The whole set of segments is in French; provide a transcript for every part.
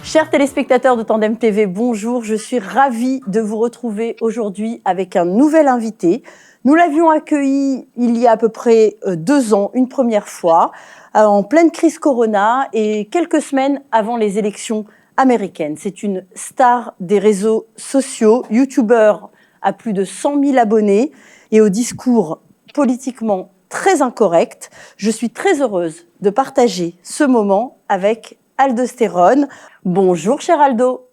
Chers téléspectateurs de Tandem TV, bonjour. Je suis ravie de vous retrouver aujourd'hui avec un nouvel invité. Nous l'avions accueilli il y a à peu près 2 ans, une première fois, en pleine crise Corona et quelques semaines avant les élections américaines. C'est une star des réseaux sociaux, youtubeur à plus de 100 000 abonnés et au discours politiquement très incorrect. Je suis très heureuse de partager ce moment avec Aldostérone. Bonjour cher Aldo.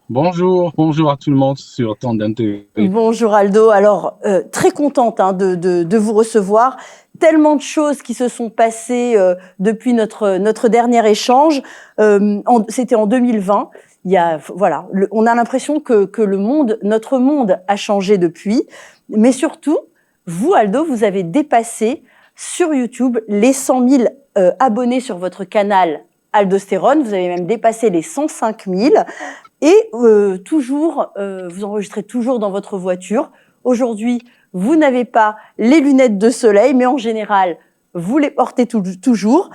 Bonjour à tout le monde sur Tandem TV. Bonjour Aldo, alors très contente de vous recevoir. Tellement de choses qui se sont passées depuis notre dernier échange. C'était en 2020. On a l'impression que notre monde a changé depuis. Mais surtout, vous Aldo, vous avez dépassé sur YouTube les 100 000 abonnés sur votre canal Aldostérone. Vous avez même dépassé les 105 000. Et vous enregistrez toujours dans votre voiture. Aujourd'hui, vous n'avez pas les lunettes de soleil, mais en général, vous les portez toujours.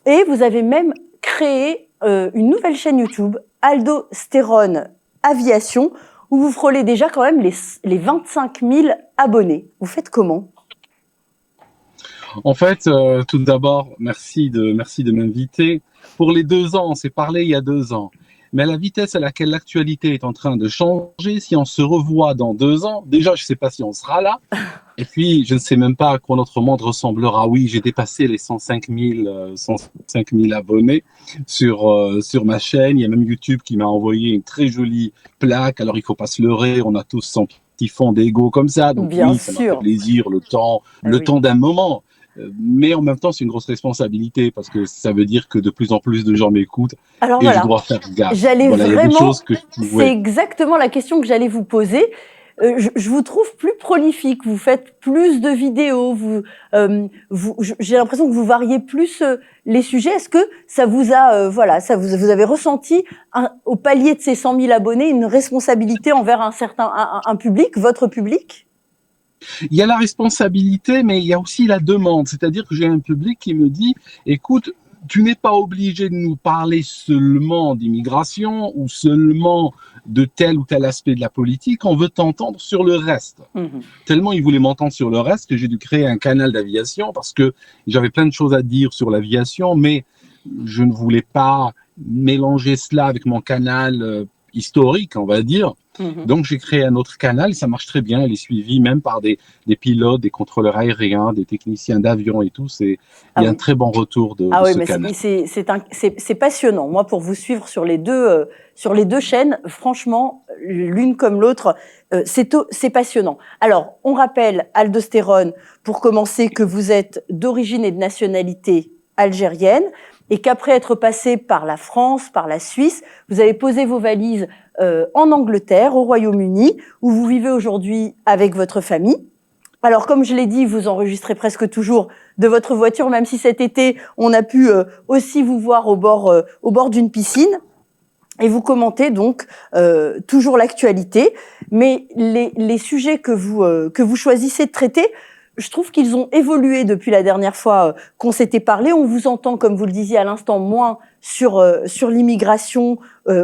Et vous avez même créé une nouvelle chaîne YouTube, Aldostérone Aviation, où vous frôlez déjà quand même les 25 000 abonnés. Vous faites comment ? En fait, tout d'abord, merci de m'inviter. Pour les 2 ans, on s'est parlé il y a 2 ans. Mais à la vitesse à laquelle l'actualité est en train de changer, si on se revoit dans 2 ans, déjà, je ne sais pas si on sera là. Et puis, je ne sais même pas à quoi notre monde ressemblera. Oui, j'ai dépassé les 105 000 abonnés sur ma chaîne. Il y a même YouTube qui m'a envoyé une très jolie plaque. Alors, il ne faut pas se leurrer. On a tous son petit fond d'ego comme ça. Donc, Bien oui, ça m'a fait sûr. plaisir, le temps d'un moment. Mais en même temps, c'est une grosse responsabilité parce que ça veut dire que de plus en plus de gens m'écoutent Alors et je voilà, dois faire gaffe. j'allais Voilà, il y a des vraiment, choses que c'est exactement la question que j'allais vous poser. Je vous trouve plus prolifique, vous faites plus de vidéos, j'ai l'impression que vous variez plus les sujets. Est-ce que ça vous a, vous avez ressenti au palier de ces 100 000 abonnés une responsabilité envers un public, votre public ? Il y a la responsabilité, mais il y a aussi la demande. C'est-à-dire que j'ai un public qui me dit, écoute, tu n'es pas obligé de nous parler seulement d'immigration ou seulement de tel ou tel aspect de la politique, on veut t'entendre sur le reste. Tellement ils voulaient m'entendre sur le reste que j'ai dû créer un canal d'aviation parce que j'avais plein de choses à dire sur l'aviation, mais je ne voulais pas mélanger cela avec mon canal historique, on va dire. Donc, j'ai créé un autre canal et ça marche très bien. Elle est suivie même par des pilotes, des contrôleurs aériens, des techniciens d'avion et tout. Il y a un très bon retour de ce canal. C'est passionnant. Moi, pour vous suivre sur les deux chaînes, franchement, l'une comme l'autre, c'est passionnant. Alors, on rappelle, Aldostérone, pour commencer, que vous êtes d'origine et de nationalité algérienne et qu'après être passé par la France, par la Suisse, vous avez posé vos valises en Angleterre, au Royaume-Uni, où vous vivez aujourd'hui avec votre famille. Alors, comme je l'ai dit, vous enregistrez presque toujours de votre voiture, même si cet été, on a pu aussi vous voir au bord d'une piscine. Et vous commentez donc toujours l'actualité. Mais les sujets que vous choisissez de traiter, je trouve qu'ils ont évolué depuis la dernière fois qu'on s'était parlé. On vous entend, comme vous le disiez à l'instant, moins sur l'immigration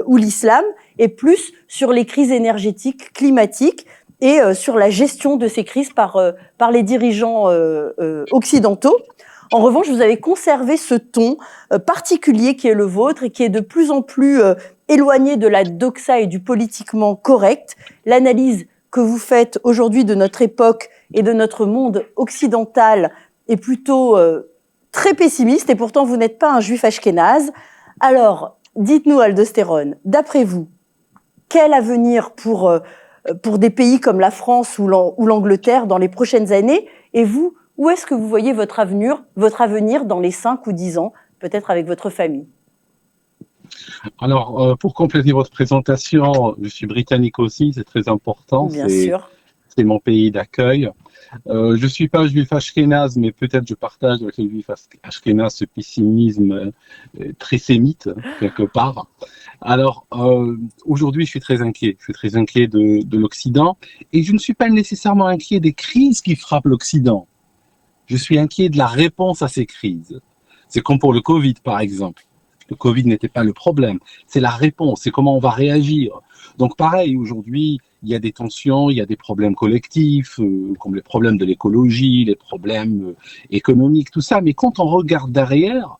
ou l'islam et plus sur les crises énergétiques, climatiques et sur la gestion de ces crises par les dirigeants occidentaux. En revanche, vous avez conservé ce ton particulier qui est le vôtre et qui est de plus en plus éloigné de la doxa et du politiquement correct. L'analyse que vous faites aujourd'hui de notre époque et de notre monde occidental est plutôt très pessimiste et pourtant vous n'êtes pas un juif ashkénaze. Alors, dites-nous Aldostérone, d'après vous, quel avenir pour des pays comme la France ou l'Angleterre dans les prochaines années ? Et vous, où est-ce que vous voyez votre avenir dans les 5 ou 10 ans, peut-être avec votre famille ? Alors, pour compléter votre présentation, je suis britannique aussi, c'est très important. Bien sûr. C'est mon pays d'accueil. Je ne suis pas juif ashkénaze, mais peut-être je partage avec les juifs ashkénazes ce pessimisme très sémite, quelque part. Alors, aujourd'hui, je suis très inquiet. Je suis très inquiet de l'Occident et je ne suis pas nécessairement inquiet des crises qui frappent l'Occident. Je suis inquiet de la réponse à ces crises. C'est comme pour le Covid, par exemple. Le Covid n'était pas le problème. C'est la réponse, c'est comment on va réagir. Donc pareil, aujourd'hui, il y a des tensions, il y a des problèmes collectifs, comme les problèmes de l'écologie, les problèmes économiques, tout ça. Mais quand on regarde derrière,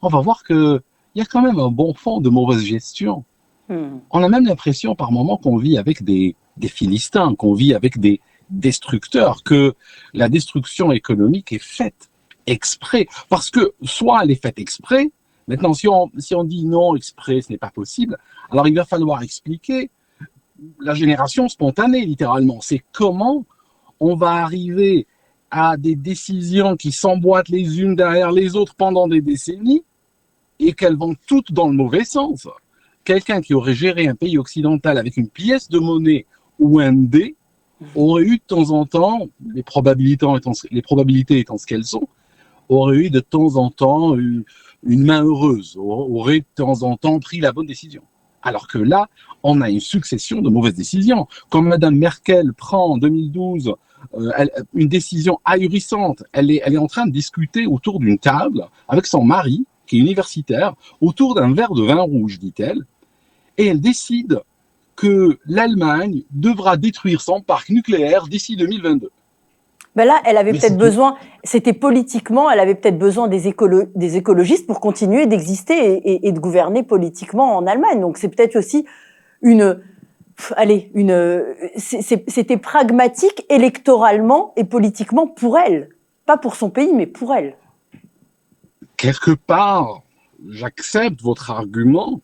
on va voir qu'il y a quand même un bon fond de mauvaise gestion. On a même l'impression par moments qu'on vit avec des Philistins, qu'on vit avec des destructeurs, que la destruction économique est faite exprès. Parce que soit elle est faite exprès, maintenant si on dit non, exprès, ce n'est pas possible, alors il va falloir expliquer la génération spontanée, littéralement. C'est comment on va arriver à des décisions qui s'emboîtent les unes derrière les autres pendant des décennies et qu'elles vont toutes dans le mauvais sens. Quelqu'un qui aurait géré un pays occidental avec une pièce de monnaie ou un dé aurait eu de temps en temps, les probabilités étant ce qu'elles sont, aurait eu de temps en temps une main heureuse, aurait de temps en temps pris la bonne décision. Alors que là, on a une succession de mauvaises décisions. Comme Madame Merkel prend en 2012 une décision ahurissante, elle est en train de discuter autour d'une table avec son mari, qui est universitaire, autour d'un verre de vin rouge, dit-elle, et elle décide que l'Allemagne devra détruire son parc nucléaire d'ici 2022. Ben là, elle avait peut-être besoin, c'était politiquement, elle avait peut-être besoin des écologistes pour continuer d'exister et de gouverner politiquement en Allemagne. Donc c'est peut-être aussi c'était pragmatique électoralement et politiquement pour elle. Pas pour son pays, mais pour elle. Quelque part, j'accepte votre argument.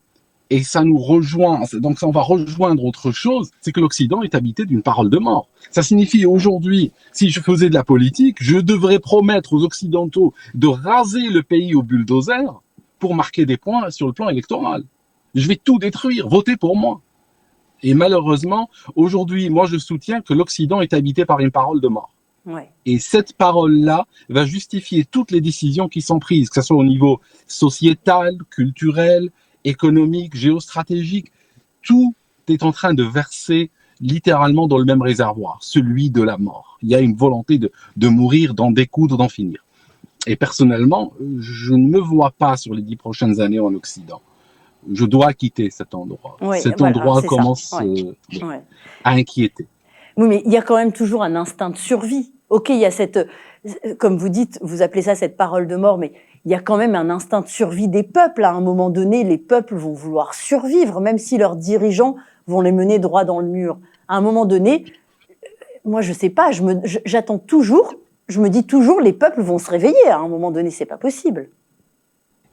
Et ça nous rejoint, donc ça, on va rejoindre autre chose, c'est que l'Occident est habité d'une parole de mort. Ça signifie aujourd'hui, si je faisais de la politique, je devrais promettre aux Occidentaux de raser le pays au bulldozer pour marquer des points sur le plan électoral. Je vais tout détruire, votez pour moi. Et malheureusement, aujourd'hui, moi je soutiens que l'Occident est habité par une parole de mort. Ouais. Et cette parole-là va justifier toutes les décisions qui sont prises, que ce soit au niveau sociétal, culturel, économique, géostratégique, tout est en train de verser littéralement dans le même réservoir, celui de la mort. Il y a une volonté de mourir, d'en découdre, d'en finir. Et personnellement, je ne me vois pas sur les 10 prochaines années en Occident. Je dois quitter cet endroit. Oui, cet endroit commence à inquiéter. Oui, mais il y a quand même toujours un instinct de survie. Ok, il y a cette, comme vous dites, vous appelez ça cette parole de mort, mais il y a quand même un instinct de survie des peuples. À un moment donné, les peuples vont vouloir survivre, même si leurs dirigeants vont les mener droit dans le mur. À un moment donné, moi, je sais pas, j'attends toujours, je me dis toujours, les peuples vont se réveiller. À un moment donné, c'est pas possible.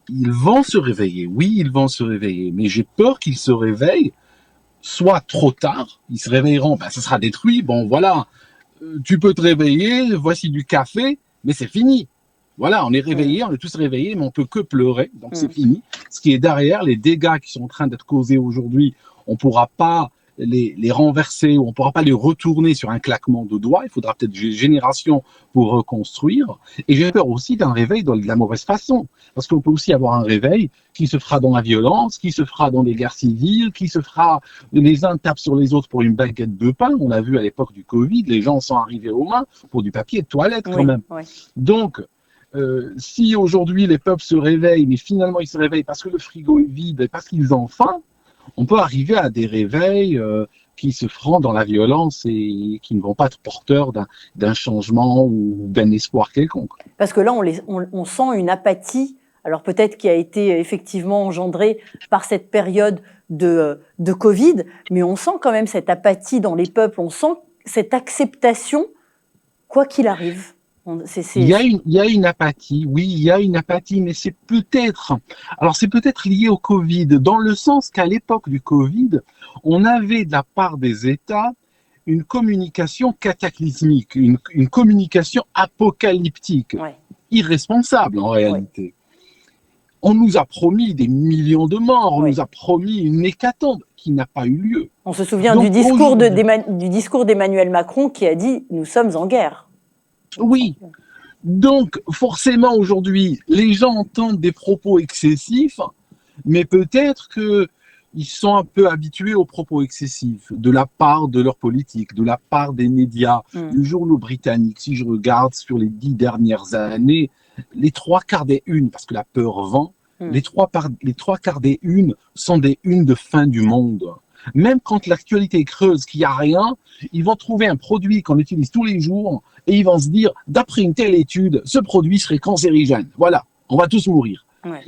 Ils vont se réveiller, oui, ils vont se réveiller, mais j'ai peur qu'ils se réveillent soit trop tard, ils se réveilleront, ça sera détruit, bon voilà, tu peux te réveiller, voici du café, mais c'est fini. Voilà, on est réveillés, on est tous réveillés, mais on peut que pleurer, donc c'est fini. Ce qui est derrière, les dégâts qui sont en train d'être causés aujourd'hui, on pourra pas les renverser, ou on pourra pas les retourner sur un claquement de doigts. Il faudra peut-être des générations pour reconstruire. Et j'ai peur aussi d'un réveil de la mauvaise façon, parce qu'on peut aussi avoir un réveil qui se fera dans la violence, qui se fera dans des guerres civiles, qui se fera, les uns tapent sur les autres pour une baguette de pain. On l'a vu à l'époque du Covid, les gens sont arrivés aux mains pour du papier de toilette quand même. Oui. Donc, si aujourd'hui les peuples se réveillent, mais finalement ils se réveillent parce que le frigo est vide et parce qu'ils ont faim, on peut arriver à des réveils qui se feront dans la violence et qui ne vont pas être porteurs d'un changement ou d'un espoir quelconque. Parce que là, on sent une apathie, alors peut-être qui a été effectivement engendrée par cette période de Covid, mais on sent quand même cette apathie dans les peuples, on sent cette acceptation, quoi qu'il arrive. Il y a une apathie, oui, il y a une apathie, mais c'est peut-être lié au Covid, dans le sens qu'à l'époque du Covid, on avait de la part des États une communication cataclysmique, une communication apocalyptique, irresponsable en réalité. Ouais. On nous a promis des millions de morts, on nous a promis une hécatombe qui n'a pas eu lieu. On se souvient donc, du discours d'Emmanuel Macron qui a dit « nous sommes en guerre ». Oui, donc forcément aujourd'hui, les gens entendent des propos excessifs, mais peut-être qu'ils sont un peu habitués aux propos excessifs de la part de leur politique, de la part des médias, les journaux britanniques. Si je regarde sur les 10 dernières années, les 3/4 des unes, parce que la peur vend, Mm. Les trois quarts des unes sont des unes de fin du monde. Même quand l'actualité est creuse, qu'il n'y a rien, ils vont trouver un produit qu'on utilise tous les jours et ils vont se dire, d'après une telle étude, ce produit serait cancérigène. Voilà, on va tous mourir. Ouais.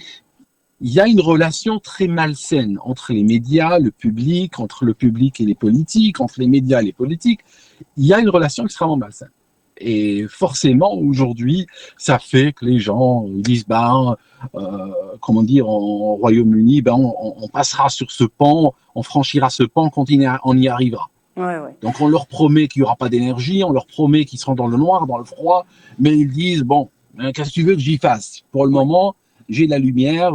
Il y a une relation très malsaine entre les médias, le public, entre le public et les politiques, entre les médias et les politiques. Il y a une relation extrêmement malsaine. Et forcément, aujourd'hui, ça fait que les gens disent, comment dire, en Royaume-Uni, on passera sur ce pont, on franchira ce pont quand on y arrivera. Ouais, ouais. Donc on leur promet qu'il n'y aura pas d'énergie, on leur promet qu'ils seront dans le noir, dans le froid, mais ils disent, bon, qu'est-ce que tu veux que j'y fasse? Pour le Ouais. moment, j'ai de la lumière,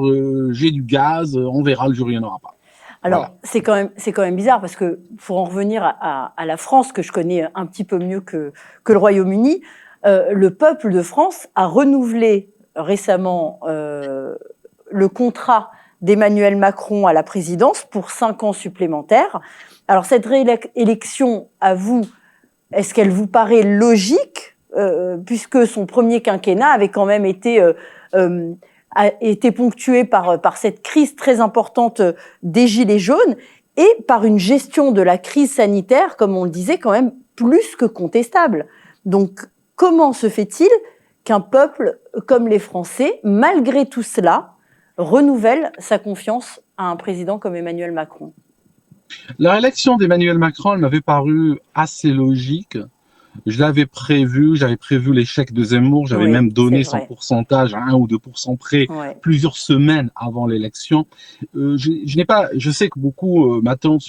j'ai du gaz, on verra le jour où il n'y en aura pas. Alors, Voilà. c'est quand même bizarre parce que pour en revenir à la France, que je connais un petit peu mieux que le Royaume-Uni, le peuple de France a renouvelé récemment le contrat d'Emmanuel Macron à la présidence pour 5 ans supplémentaires. Alors, cette réélection, à vous, est-ce qu'elle vous paraît logique, puisque son premier quinquennat avait quand même été a été ponctué par cette crise très importante des Gilets jaunes et par une gestion de la crise sanitaire, comme on le disait, quand même plus que contestable. Donc, comment se fait-il qu'un peuple comme les Français, malgré tout cela, renouvelle sa confiance à un président comme Emmanuel Macron? La réélection d'Emmanuel Macron, elle m'avait paru assez logique. J'avais prévu l'échec de Zemmour, j'avais Oui, même c'est donné son vrai. pourcentage à 1 ou 2% près Ouais. plusieurs semaines avant l'élection. Je sais que beaucoup m'attendent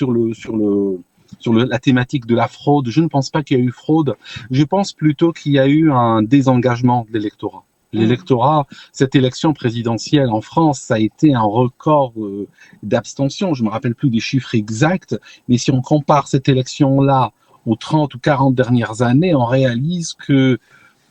la thématique de la fraude. Je ne pense pas qu'il y a eu fraude. Je pense plutôt qu'il y a eu un désengagement de l'électorat. L'électorat, cette élection présidentielle en France, ça a été un record d'abstention. Je me rappelle plus des chiffres exacts, mais si on compare cette élection-là aux 30 ou 40 dernières années, on réalise que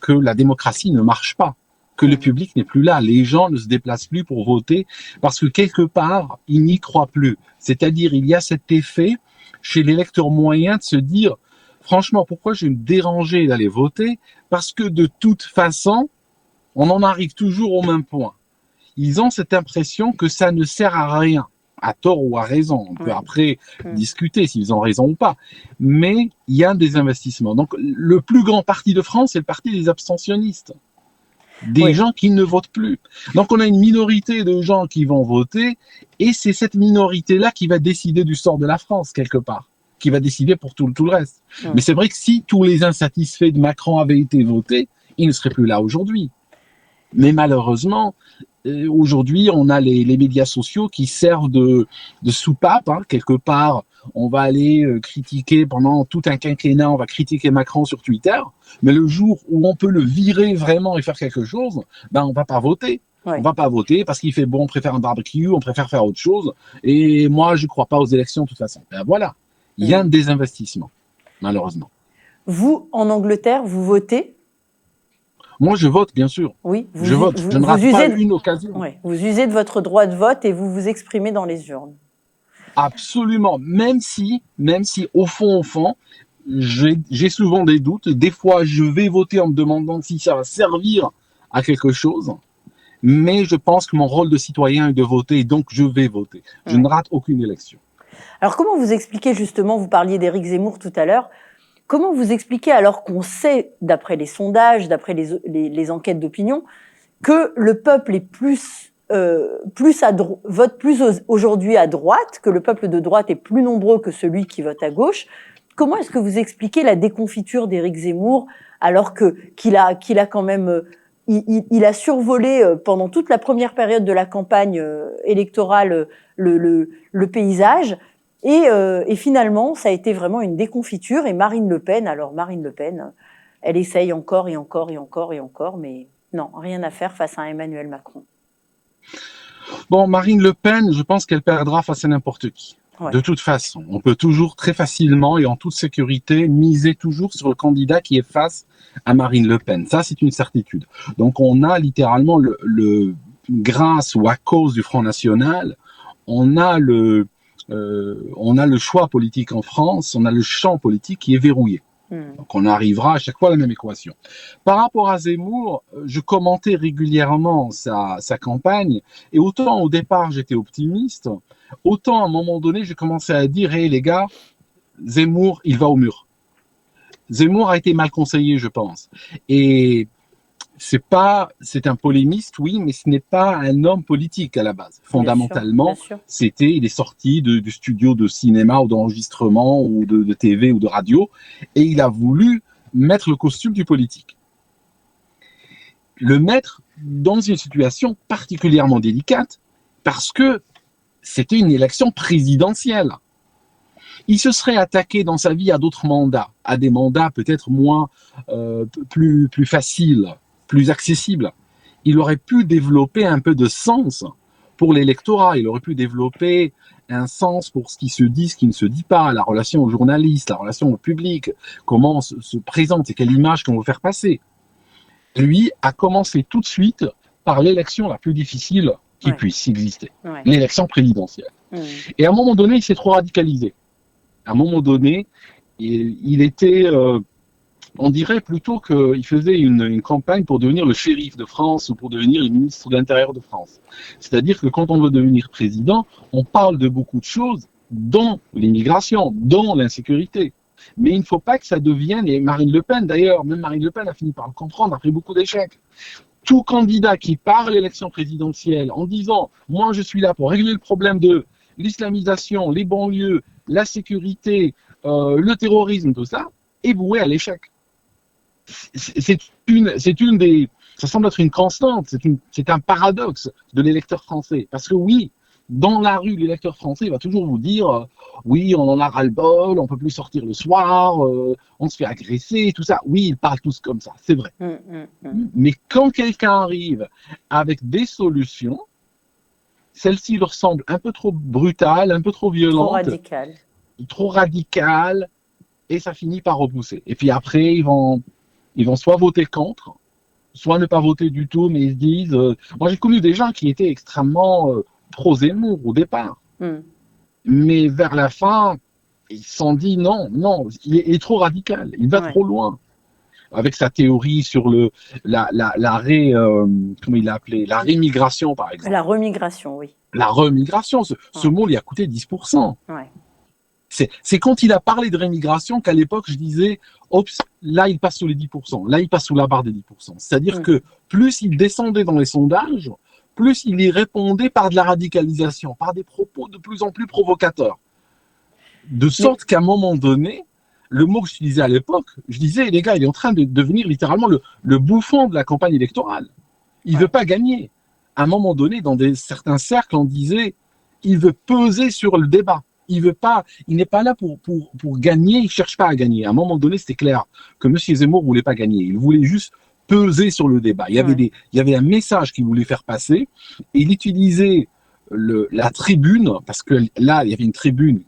la démocratie ne marche pas, que le public n'est plus là. Les gens ne se déplacent plus pour voter parce que quelque part, ils n'y croient plus. C'est-à-dire, il y a cet effet chez l'électeur moyen de se dire, franchement, pourquoi je vais me déranger d'aller voter? Parce que de toute façon, on en arrive toujours au même point. Ils ont cette impression que ça ne sert à rien, à tort ou à raison. On peut après discuter s'ils ont raison ou pas. Mais il y a des investissements. Donc, le plus grand parti de France, c'est le parti des abstentionnistes. Des gens qui ne votent plus. Donc, on a une minorité de gens qui vont voter et c'est cette minorité-là qui va décider du sort de la France, quelque part, qui va décider pour tout le reste. Mais c'est vrai que si tous les insatisfaits de Macron avaient été votés, ils ne seraient plus là aujourd'hui. Mais malheureusement, aujourd'hui, on a les médias sociaux qui servent de soupape. Quelque part, on va aller critiquer pendant tout un quinquennat, on va critiquer Macron sur Twitter. Mais le jour où on peut le virer vraiment et faire quelque chose, on va pas voter. On va pas voter parce qu'il fait bon, on préfère un barbecue, on préfère faire autre chose. Et moi, je crois pas aux élections de toute façon. Voilà, il y a un désinvestissement, malheureusement. Vous, en Angleterre, vous votez? Moi, je vote, bien sûr. Oui, je vote. Je ne rate pas une occasion. Ouais, vous usez de votre droit de vote et vous vous exprimez dans les urnes. Absolument. Même si, au fond, j'ai souvent des doutes. Des fois, je vais voter en me demandant si ça va servir à quelque chose. Mais je pense que mon rôle de citoyen est de voter, et donc je vais voter. Je ne rate aucune élection. Alors, comment vous expliquez justement, vous parliez d'Éric Zemmour tout à l'heure, comment vous expliquez, alors qu'on sait, d'après les sondages, d'après les enquêtes d'opinion, que le peuple est vote plus aujourd'hui à droite, que le peuple de droite est plus nombreux que celui qui vote à gauche? Comment est-ce que vous expliquez la déconfiture d'Éric Zemmour, alors qu'il a quand même... Il a survolé pendant toute la première période de la campagne électorale le paysage, et finalement, ça a été vraiment une déconfiture. Et Marine Le Pen, elle essaye encore et encore et encore et encore, mais non, rien à faire face à Emmanuel Macron. Bon, Marine Le Pen, je pense qu'elle perdra face à n'importe qui. Ouais. De toute façon, on peut toujours très facilement et en toute sécurité miser toujours sur le candidat qui est face à Marine Le Pen. Ça, c'est une certitude. Donc, on a littéralement grâce ou à cause du Front National, on a le choix politique en France, on a le champ politique qui est verrouillé. Donc on arrivera à chaque fois à la même équation. Par rapport à Zemmour, je commentais régulièrement sa campagne, et autant au départ j'étais optimiste, autant à un moment donné j'ai commencé à dire, hé les gars, Zemmour, il va au mur. Zemmour a été mal conseillé, je pense. Et c'est un polémiste, oui, mais ce n'est pas un homme politique à la base. Bien Fondamentalement, sûr. il est sorti du studio de cinéma ou d'enregistrement ou de TV ou de radio, et il a voulu mettre le costume du politique. Le mettre dans une situation particulièrement délicate parce que c'était une élection présidentielle. Il se serait attaqué dans sa vie à d'autres mandats, à des mandats peut-être plus faciles, plus accessibles. Il aurait pu développer un peu de sens pour l'électorat. Il aurait pu développer un sens pour ce qui se dit, ce qui ne se dit pas, la relation aux journalistes, la relation au public, comment on se présente et quelle image qu'on veut faire passer. Lui a commencé tout de suite par l'élection la plus difficile qui puisse exister, l'élection présidentielle. Et à un moment donné, il s'est trop radicalisé. À un moment donné, il était, on dirait plutôt qu'il faisait une campagne pour devenir le shérif de France ou pour devenir le ministre de l'Intérieur de France. C'est-à-dire que quand on veut devenir président, on parle de beaucoup de choses, dont l'immigration, dont l'insécurité. Mais il ne faut pas que ça devienne, et Marine Le Pen d'ailleurs, même Marine Le Pen a fini par le comprendre après beaucoup d'échecs. Tout candidat qui part à l'élection présidentielle en disant « moi je suis là pour régler le problème de l'islamisation, les banlieues, la sécurité, le terrorisme, tout ça », est voué à l'échec. C'est une des, ça semble être une constante, c'est un paradoxe de l'électeur français. Parce que oui, dans la rue, l'électeur français va toujours vous dire oui, on en a ras-le-bol, on peut plus sortir le soir, on se fait agresser, tout ça. Oui, ils parlent tous comme ça, c'est vrai. Mais quand quelqu'un arrive avec des solutions, celle-ci leur semble un peu trop brutale, un peu trop violente, trop radicale, et ça finit par repousser. Et puis après, ils vont soit voter contre, soit ne pas voter du tout, mais ils se disent... moi, j'ai connu des gens qui étaient extrêmement pro-Zemmour au départ. Mais vers la fin, ils se sont dit non, il est trop radical, il va trop loin. Avec sa théorie sur comment il l'a appelé, la rémigration, par exemple. La remigration, oui. La remigration, ce mot lui a coûté 10%. Ouais. C'est quand il a parlé de rémigration qu'à l'époque, je disais, oups, là, il passe sous les 10%, là, il passe sous la barre des 10%. C'est-à-dire que plus il descendait dans les sondages, plus il y répondait par de la radicalisation, par des propos de plus en plus provocateurs. De sorte qu'à un moment donné, le mot que j'utilisais à l'époque, je disais, les gars, il est en train de devenir littéralement le bouffon de la campagne électorale. Il ne veut pas gagner. À un moment donné, dans certains cercles, on disait, il veut peser sur le débat. Il n'est pas là pour gagner, il ne cherche pas à gagner. À un moment donné, c'était clair que M. Zemmour ne voulait pas gagner. Il voulait juste peser sur le débat. Il y avait un message qu'il voulait faire passer, et il utilisait la tribune, parce que là, il y avait une tribune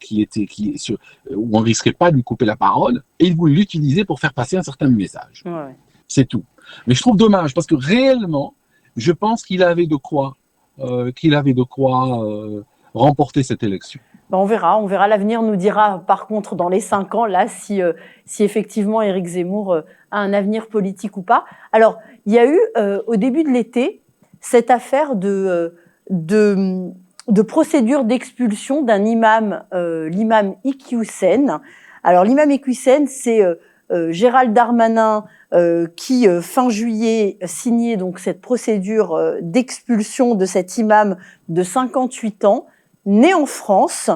où on ne risquait pas de lui couper la parole, et il voulait l'utiliser pour faire passer un certain message. C'est tout. Mais je trouve dommage, parce que réellement, je pense qu'il avait de quoi remporter cette élection. On verra. L'avenir nous dira, par contre, dans les 5 ans, là, si effectivement Éric Zemmour a un avenir politique ou pas. Alors, il y a eu, au début de l'été, cette affaire de procédure d'expulsion d'un imam, l'imam Iqiyoussen. Alors, l'imam Iqiyoussen, c'est Gérald Darmanin qui, fin juillet, signait donc cette procédure d'expulsion de cet imam de 58 ans, né en France,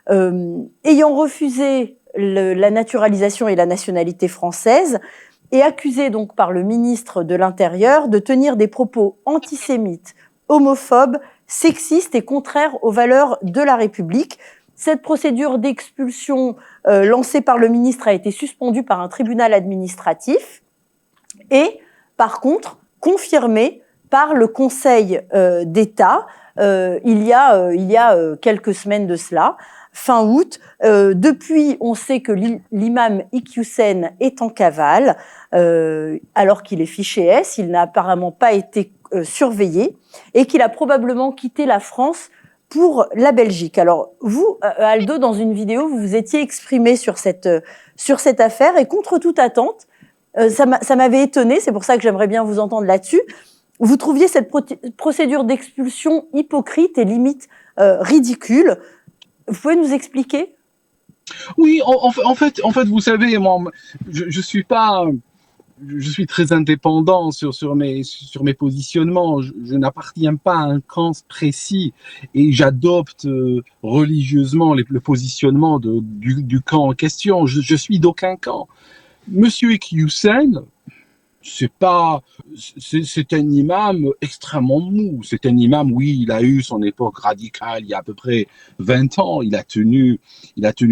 ayant refusé la naturalisation et la nationalité française, et accusé donc par le ministre de l'Intérieur de tenir des propos antisémites, homophobes, sexistes et contraires aux valeurs de la République. Cette procédure d'expulsion lancée par le ministre a été suspendue par un tribunal administratif et, par contre, confirmée par le Conseil d'État il y a quelques semaines de cela, fin août. Depuis, on sait que l'imam Iqiyoussen est en cavale, alors qu'il est fiché S. Il n'a apparemment pas été surveillé et qu'il a probablement quitté la France pour la Belgique. Alors, vous, Aldo, dans une vidéo, vous vous étiez exprimé sur cette affaire et contre toute attente, ça m'avait étonné, c'est pour ça que j'aimerais bien vous entendre là-dessus. Vous trouviez cette procédure d'expulsion hypocrite et limite ridicule. Vous pouvez nous expliquer ? Oui, en fait, vous savez, moi, je suis pas, je suis très indépendant sur mes positionnements. Je n'appartiens pas à un camp précis et j'adopte religieusement le positionnement du camp en question. Je suis d'aucun camp. Monsieur Ekyoussen, c'est un imam extrêmement mou. C'est un imam, oui, il a eu son époque radicale il y a à peu près 20 ans. Il a tenu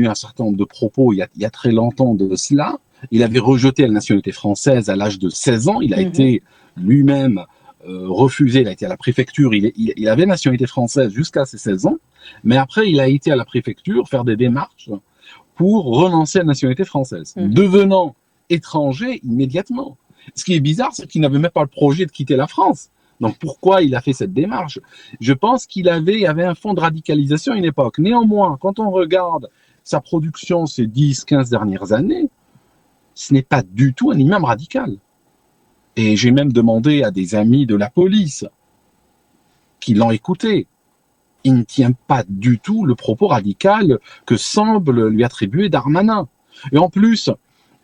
un certain nombre de propos il y a très longtemps de cela. Il avait rejeté la nationalité française à l'âge de 16 ans. Il a été lui-même refusé. Il a été à la préfecture. Il avait la nationalité française jusqu'à ses 16 ans. Mais après, il a été à la préfecture faire des démarches pour renoncer à la nationalité française, devenant étranger immédiatement. Ce qui est bizarre, c'est qu'il n'avait même pas le projet de quitter la France. Donc pourquoi il a fait cette démarche? Je pense qu'il y avait un fond de radicalisation à une époque. Néanmoins, quand on regarde sa production ces 10-15 dernières années, ce n'est pas du tout un imam radical. Et j'ai même demandé à des amis de la police qui l'ont écouté. Il ne tient pas du tout le propos radical que semble lui attribuer Darmanin. Et en plus,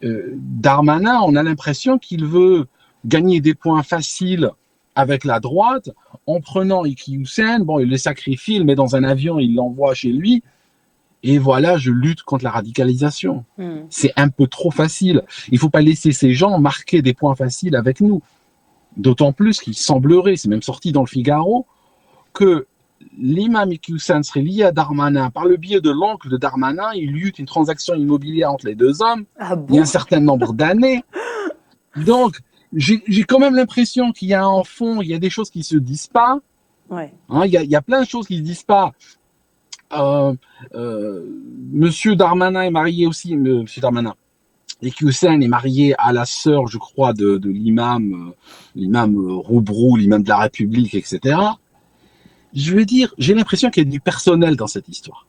Darmanin, on a l'impression qu'il veut gagner des points faciles avec la droite en prenant Ekyoussen. Bon, il le sacrifie, il le met dans un avion, il l'envoie chez lui. Et voilà, je lutte contre la radicalisation. C'est un peu trop facile. Il ne faut pas laisser ces gens marquer des points faciles avec nous. D'autant plus qu'il semblerait, c'est même sorti dans le Figaro, que l'imam Ekyoussen serait lié à Darmanin. Par le biais de l'oncle de Darmanin, il y eut une transaction immobilière entre les deux hommes il y a un certain nombre d'années. Donc, j'ai quand même l'impression qu'il y a un fond, il y a des choses qui ne se disent pas. Ouais. Hein, il y a plein de choses qui ne se disent pas. Monsieur Darmanin est marié aussi, Monsieur Darmanin. Ekyoussen est marié à la sœur, je crois, de l'imam Roubrou, l'imam de la République, etc. Je veux dire, j'ai l'impression qu'il y a du personnel dans cette histoire.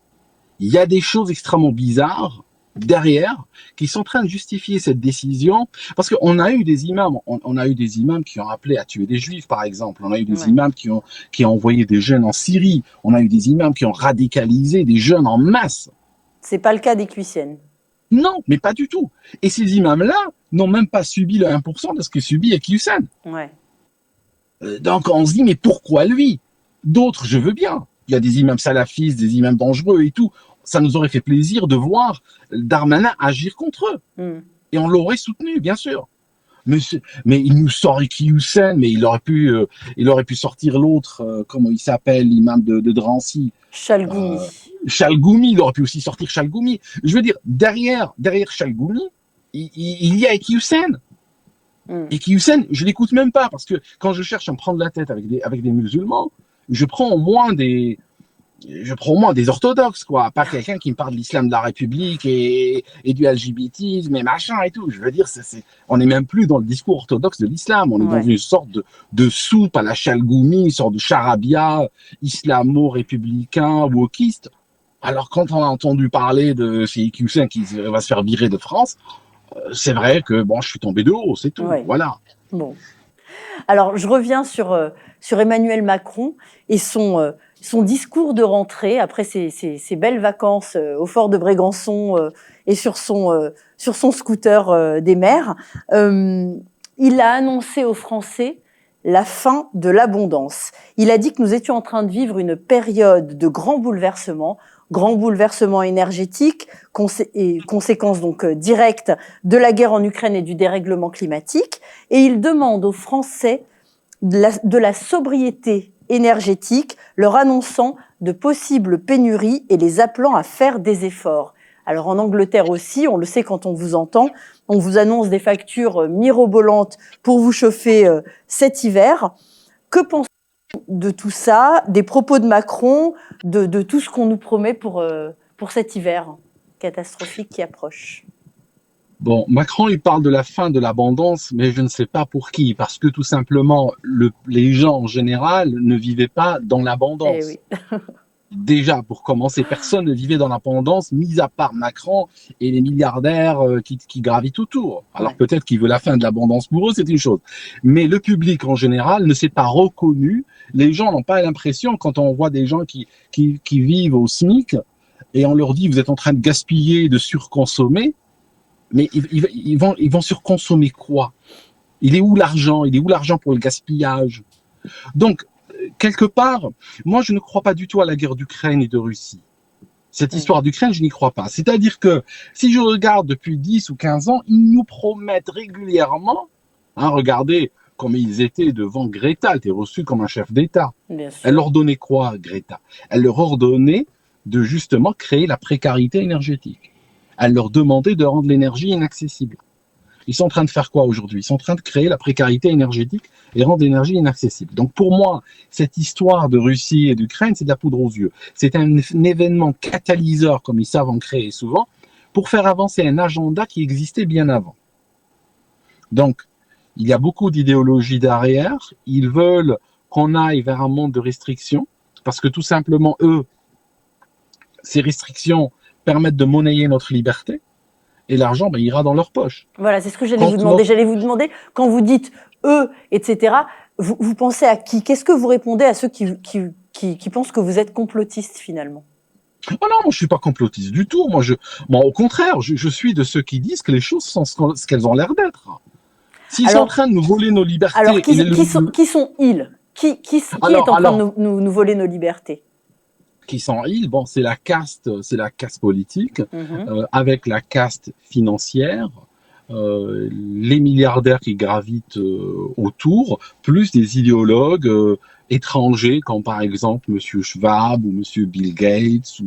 Il y a des choses extrêmement bizarres derrière qui sont en train de justifier cette décision, parce qu'on a eu des imams, on a eu des imams qui ont appelé à tuer des juifs, par exemple. On a eu des imams qui ont envoyé des jeunes en Syrie. On a eu des imams qui ont radicalisé des jeunes en masse. C'est pas le cas d'Ekyoussen. Non, mais pas du tout. Et ces imams-là n'ont même pas subi le 1% de ce que subit Ekyoussen. Ouais. Donc on se dit, mais pourquoi lui? D'autres, je veux bien. Il y a des imams salafistes, des imams dangereux et tout. Ça nous aurait fait plaisir de voir Darmanin agir contre eux. Et on l'aurait soutenu, bien sûr. Mais il nous sort Ekyoussen, mais il aurait pu sortir l'autre, comment il s'appelle, l'imam de Drancy. Chalgoumi. Chalgoumi, il aurait pu aussi sortir Chalgoumi. Je veux dire, derrière Chalgoumi, il y a Ekyoussen. Ekyoussen, je l'écoute même pas, parce que quand je cherche à me prendre la tête avec des musulmans, je prends au moins des orthodoxes, quoi. Pas quelqu'un qui me parle de l'islam de la République et du LGBTisme et machin et tout. Je veux dire, on n'est même plus dans le discours orthodoxe de l'islam. On est dans une sorte de soupe à la Chalgoumi, une sorte de charabia islamo-républicain, wokiste. Alors, quand on a entendu parler de ces Ekyoussen qui va se faire virer de France, c'est vrai que, bon, je suis tombé de haut, c'est tout. Voilà. Bon. Alors, je reviens sur Emmanuel Macron et son discours de rentrée après ses belles vacances au fort de Brégançon et sur son scooter des mers. Il a annoncé aux Français la fin de l'abondance. Il a dit que nous étions en train de vivre une période de grands bouleversements énergétiques, conséquences donc directes de la guerre en Ukraine et du dérèglement climatique. Et il demande aux Français de la sobriété énergétique, leur annonçant de possibles pénuries et les appelant à faire des efforts. Alors en Angleterre aussi, on le sait quand on vous entend, on vous annonce des factures mirobolantes pour vous chauffer cet hiver. Que pensez-vous de tout ça, des propos de Macron, de tout ce qu'on nous promet pour cet hiver catastrophique qui approche? Bon, Macron, il parle de la fin de l'abondance, mais je ne sais pas pour qui, parce que tout simplement, les gens en général ne vivaient pas dans l'abondance. Eh oui. Déjà, pour commencer, personne ne vivait dans l'abondance, mis à part Macron et les milliardaires qui gravitent autour. Alors Ouais. peut-être qu'ils veulent la fin de l'abondance pour eux, c'est une chose. Mais le public en général ne s'est pas reconnu. Les gens n'ont pas l'impression, quand on voit des gens qui vivent au SMIC, et on leur dit, vous êtes en train de gaspiller, de surconsommer, mais ils vont surconsommer quoi? Il est où l'argent? Il est où l'argent pour le gaspillage? Donc, quelque part, moi, je ne crois pas du tout à la guerre d'Ukraine et de Russie. Cette histoire d'Ukraine, je n'y crois pas. C'est-à-dire que si je regarde depuis 10 ou 15 ans, ils nous promettent régulièrement, hein, regardez comme ils étaient devant Greta, elle était reçue comme un chef d'État. Bien sûr. Elle leur donnait quoi, Greta? Elle leur ordonnait de justement créer la précarité énergétique. Elle leur demandait de rendre l'énergie inaccessible. Ils sont en train de faire quoi aujourd'hui? Ils sont en train de créer la précarité énergétique et rendre l'énergie inaccessible. Donc pour moi, cette histoire de Russie et d'Ukraine, c'est de la poudre aux yeux. C'est un événement catalyseur, comme ils savent en créer souvent, pour faire avancer un agenda qui existait bien avant. Donc, il y a beaucoup d'idéologies derrière. Ils veulent qu'on aille vers un monde de restrictions, parce que tout simplement, eux, ces restrictions permettent de monnayer notre liberté. Et l'argent, ben, ira dans leur poche. Voilà, c'est ce que j'allais vous demander. J'allais vous demander, quand vous dites eux, etc., vous pensez à qui? Qu'est-ce que vous répondez à ceux qui pensent que vous êtes complotiste finalement? Oh non, moi je suis pas complotiste du tout. Moi, au contraire, je suis de ceux qui disent que les choses sont ce qu'elles ont l'air d'être. S'ils sont en train de nous voler nos libertés... Alors, qui sont-ils? Qui est en train de nous voler nos libertés? Qui sont ils? Bon, c'est la caste politique, avec la caste financière, les milliardaires qui gravitent autour, plus des idéologues étrangers, comme par exemple Monsieur Schwab ou Monsieur Bill Gates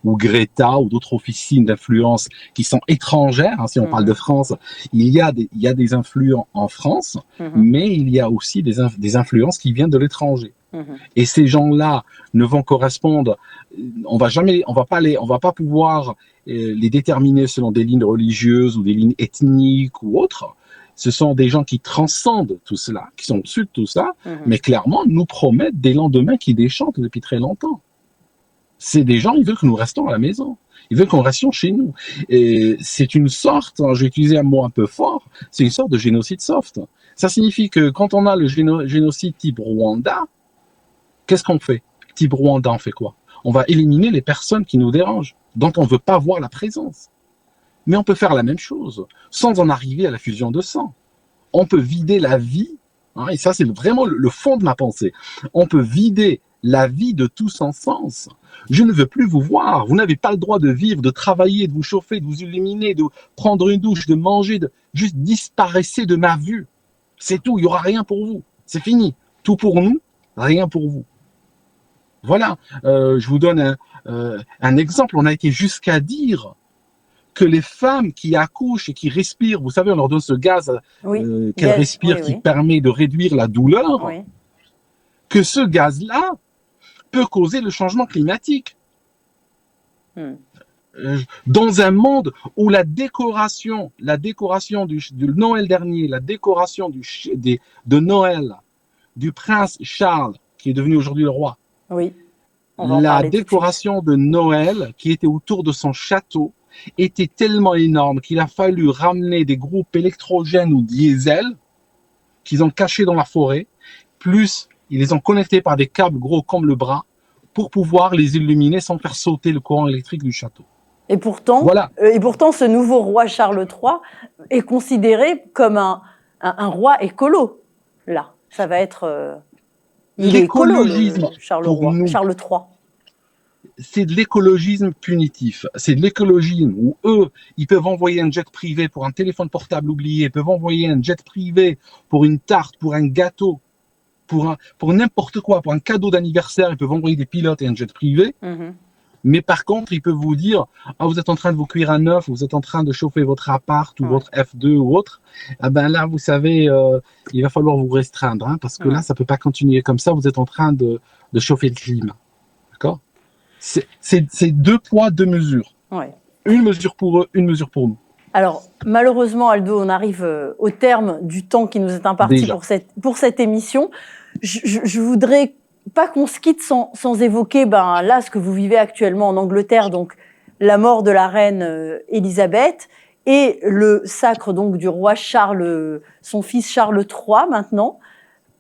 ou Greta ou d'autres officines d'influence qui sont étrangères. Hein, si on parle de France, il y a des influents en France, mais il y a aussi des influences qui viennent de l'étranger. Et ces gens-là ne vont correspondre, on va pas pouvoir les déterminer selon des lignes religieuses ou des lignes ethniques ou autres. Ce sont des gens qui transcendent tout cela, qui sont au-dessus de tout ça, mais clairement nous promettent des lendemains qui déchantent depuis très longtemps. C'est des gens, ils veulent que nous restions à la maison. Ils veulent qu'on restions chez nous. Et c'est une sorte, je vais utiliser un mot un peu fort, c'est une sorte de génocide soft. Ça signifie que quand on a le génocide type Rwanda, qu'est-ce qu'on fait? Type Rwanda, on fait quoi? On va éliminer les personnes qui nous dérangent, dont on ne veut pas voir la présence. Mais on peut faire la même chose, sans en arriver à la fusion de sang. On peut vider la vie, hein, et ça c'est vraiment le fond de ma pensée, on peut vider la vie de tout son sens. Je ne veux plus vous voir, vous n'avez pas le droit de vivre, de travailler, de vous chauffer, de vous illuminer, de prendre une douche, de manger, juste disparaissez de ma vue. C'est tout, il n'y aura rien pour vous, c'est fini. Tout pour nous, rien pour vous. Voilà, je vous donne un exemple. On a été jusqu'à dire que les femmes qui accouchent et qui respirent, vous savez, on leur donne ce gaz qu'elles respirent qui permet de réduire la douleur, que ce gaz-là peut causer le changement climatique. Dans un monde où la décoration du Noël dernier, la décoration de Noël du prince Charles, qui est devenu aujourd'hui le roi, la décoration de Noël qui était autour de son château était tellement énorme qu'il a fallu ramener des groupes électrogènes ou diesel qu'ils ont cachés dans la forêt, plus ils les ont connectés par des câbles gros comme le bras pour pouvoir les illuminer sans faire sauter le courant électrique du château. Et pourtant, ce nouveau roi Charles III est considéré comme un roi écolo. Là, ça va être... l'écologisme, Charles III. C'est de l'écologisme punitif. C'est de l'écologisme où eux, ils peuvent envoyer un jet privé pour un téléphone portable oublié, ils peuvent envoyer un jet privé pour une tarte, pour un gâteau, pour n'importe quoi, pour un cadeau d'anniversaire, ils peuvent envoyer des pilotes et un jet privé. Mais par contre, ils peuvent vous dire, vous êtes en train de vous cuire un œuf, vous êtes en train de chauffer votre appart ou votre F2 ou autre. Ben là, vous savez, il va falloir vous restreindre, hein, parce que là, ça peut pas continuer comme ça. Vous êtes en train de chauffer le climat, d'accord? C'est 2 poids, 2 mesures. Une mesure pour eux, une mesure pour nous. Alors, malheureusement, Aldo, on arrive au terme du temps qui nous est imparti pour cette émission. Je voudrais pas qu'on se quitte sans évoquer là ce que vous vivez actuellement en Angleterre, donc la mort de la reine Élisabeth et le sacre donc du roi Charles, son fils Charles III maintenant.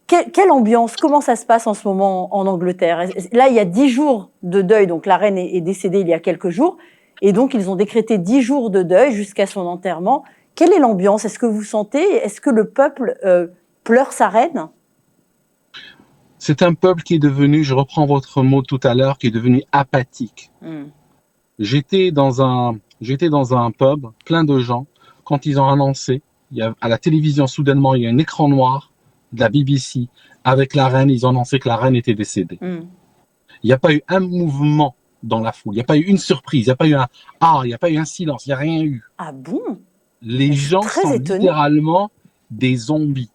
Quelle ambiance? Comment ça se passe en ce moment en Angleterre? Là, il y a 10 jours de deuil, donc la reine est décédée il y a quelques jours, et donc ils ont décrété 10 jours de deuil jusqu'à son enterrement. Quelle est l'ambiance? Est-ce que vous sentez, est-ce que le peuple pleure sa reine? C'est un peuple qui est devenu, je reprends votre mot tout à l'heure, qui est devenu apathique. J'étais dans un pub, plein de gens, quand ils ont annoncé, à la télévision, soudainement, il y a un écran noir de la BBC avec la reine, ils ont annoncé que la reine était décédée. Il n'y a pas eu un mouvement dans la foule, il n'y a pas eu une surprise, il n'y a pas eu un « ah », il n'y a pas eu un silence, il n'y a rien eu. Ah bon? Les gens sont littéralement des zombies.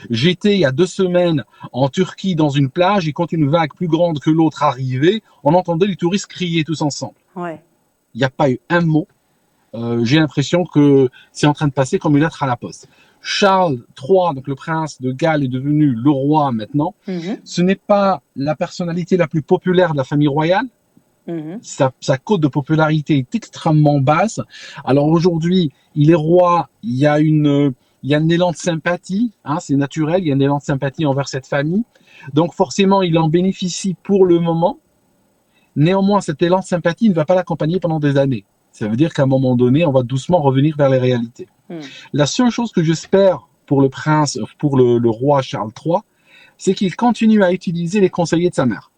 J'étais il y a 2 semaines en Turquie dans une plage et quand une vague plus grande que l'autre arrivait, on entendait les touristes crier tous ensemble. Ouais. Il n'y a pas eu un mot. J'ai l'impression que c'est en train de passer comme une lettre à la poste. Charles III, donc le prince de Galles, est devenu le roi maintenant. Ce n'est pas la personnalité la plus populaire de la famille royale. Sa cote de popularité est extrêmement basse. Alors aujourd'hui, il est roi, il y a un élan de sympathie, hein, c'est naturel, il y a un élan de sympathie envers cette famille. Donc forcément, il en bénéficie pour le moment. Néanmoins, cet élan de sympathie ne va pas l'accompagner pendant des années. Ça veut dire qu'à un moment donné, on va doucement revenir vers les réalités. La seule chose que j'espère pour le prince, pour le roi Charles III, c'est qu'il continue à utiliser les conseillers de sa mère.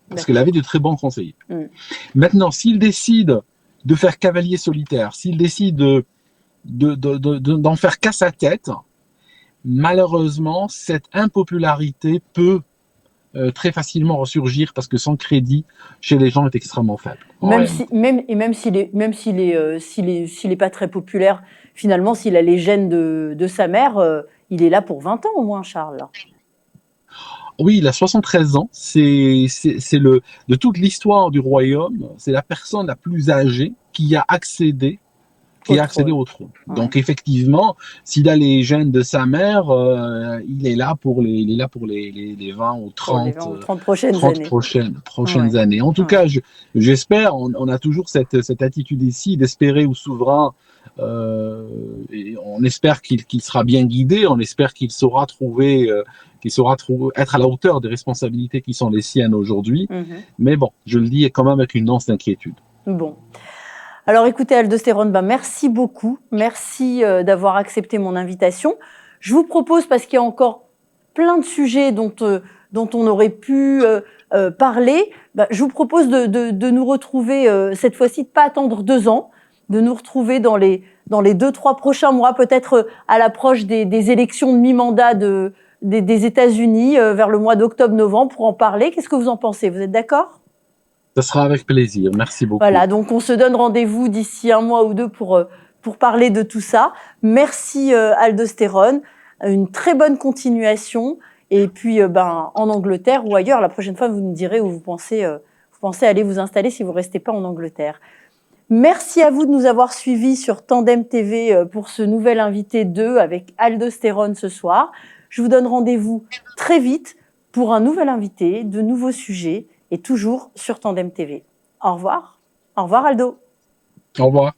Parce qu'elle avait de très bons conseillers. Maintenant, s'il décide de faire cavalier solitaire, s'il décide d'en faire qu'à sa tête, malheureusement, cette impopularité peut très facilement ressurgir parce que son crédit chez les gens est extrêmement faible. Même s'il est pas très populaire, finalement, s'il a les gènes de sa mère, il est là pour 20 ans au moins, Charles. Oui, il a 73 ans. De toute l'histoire du royaume, c'est la personne la plus âgée qui a accédé au trône. Ouais. Donc effectivement, s'il a les gènes de sa mère, il est là pour les 20 ou 30 prochaines années. En tout cas, j'espère, on a toujours cette attitude ici d'espérer au souverain, et on espère qu'il sera bien guidé, on espère qu'il saura être à la hauteur des responsabilités qui sont les siennes aujourd'hui. Mais bon, je le dis quand même avec une once d'inquiétude. Bon. Alors écoutez Aldostérone, merci beaucoup, merci d'avoir accepté mon invitation. Je vous propose, parce qu'il y a encore plein de sujets dont on aurait pu parler, je vous propose de nous retrouver cette fois-ci, de pas attendre 2 ans, de nous retrouver dans les 2-3 prochains mois, peut-être à l'approche des élections de mi-mandat des États-Unis, vers le mois d'octobre-novembre, pour en parler. Qu'est-ce que vous en pensez? Vous êtes d'accord? Ça sera avec plaisir. Merci beaucoup. Voilà, donc on se donne rendez-vous d'ici 1 mois ou 2 pour parler de tout ça. Merci Aldostérone, une très bonne continuation. Et puis en Angleterre ou ailleurs, la prochaine fois vous nous direz où vous pensez aller vous installer si vous ne restez pas en Angleterre. Merci à vous de nous avoir suivis sur Tandem TV pour ce nouvel invité 2 avec Aldostérone ce soir. Je vous donne rendez-vous très vite pour un nouvel invité, de nouveaux sujets, et toujours sur Tandem TV. Au revoir. Au revoir Aldo. Au revoir.